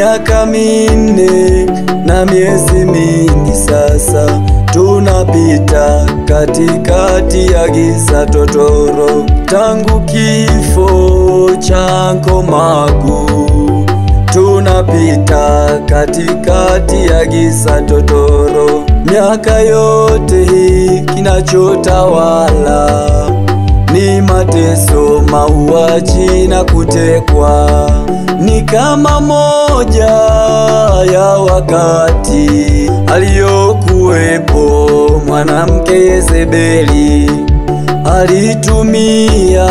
Miaka 4 na miezi mingi sasa, tunapita katikati ya giza totoro. Tangu kifo cha Anko Magu, tunapita katikati ya giza totoro. Miaka yote hii kinachotawala ni mateso, mauaji na kutekwa. Ni kama moja ya wakati aliyokuwepo mwanamke Yezebeli, alitumia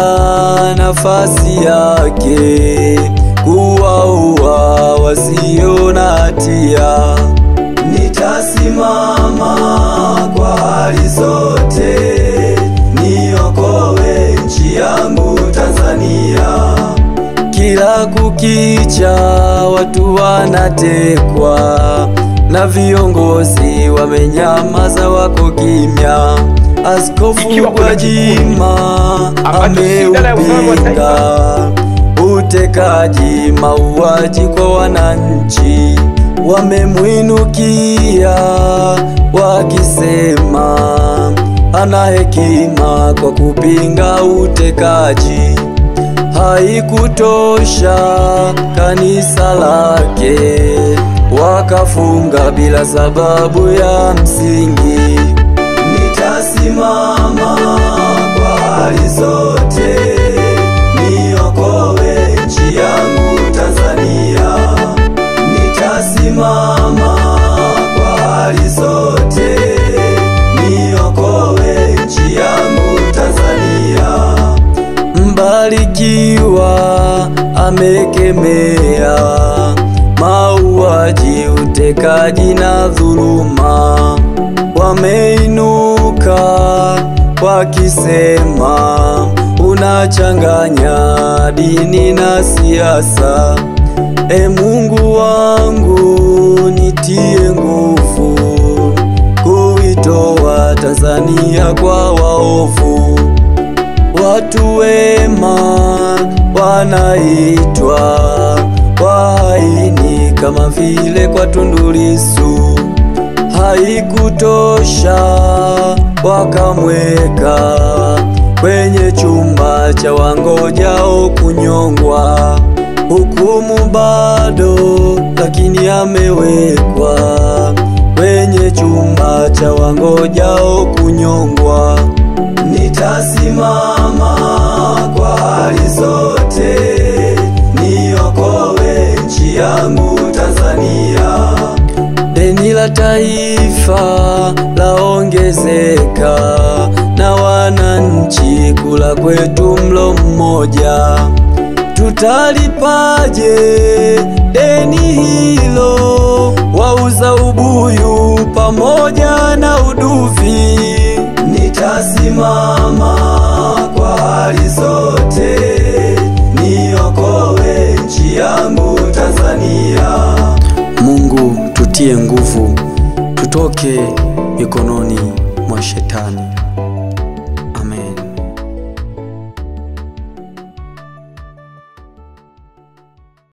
nafasi yake kuwaua wasio na hatia. Nitasimama kwa hali zote, niokoe nchi yangu Tanzania. Kila kukicha watu wanatekwa na viongozi wamenyamaza, wako kimya. Askofu Gwajima ameupinga utekaji, mauaji kwa wananchi. Wamemwinukia wakisema ana hekima kwa kupinga utekaji. Haikutosha, kanisa lake wakafunga bila sababu ya msingi. Nitasimama kwa hali zote, niokoe nchi yangu Tanzania. Nitasimama kwa hali zote, niokoe nchi yangu Tanzania. Mbarikiwa amekemea mauaji, utekaji na dhuluma. Wameinuka wakisema unachanganya dini na siasa. E Mungu wangu, nitie nguvu kuitoa Tanzania kwa waovu. Watu wema wanaitwa wahaini kama vile kwa Tundu Lissu. Haikutosha, wakamweka kwenye chumba cha wangojao kunyongwa. Hukumu bado, lakini amewekwa kwenye chumba cha wangojao kunyongwa. Nitasimama kwa hali zote, niokoe nchi yangu Tanzania. Deni la taifa laongezeka na wananchi kula kwetu mlo mmoja. Tutalipaje deni hilo? Wauza ubuyu pamoja na uduvi. Nitasimama kwa hali zote, niokoe nchi yangu Tanzania. Mungu tutie nguvu, tutoke mikononi mwa shetani.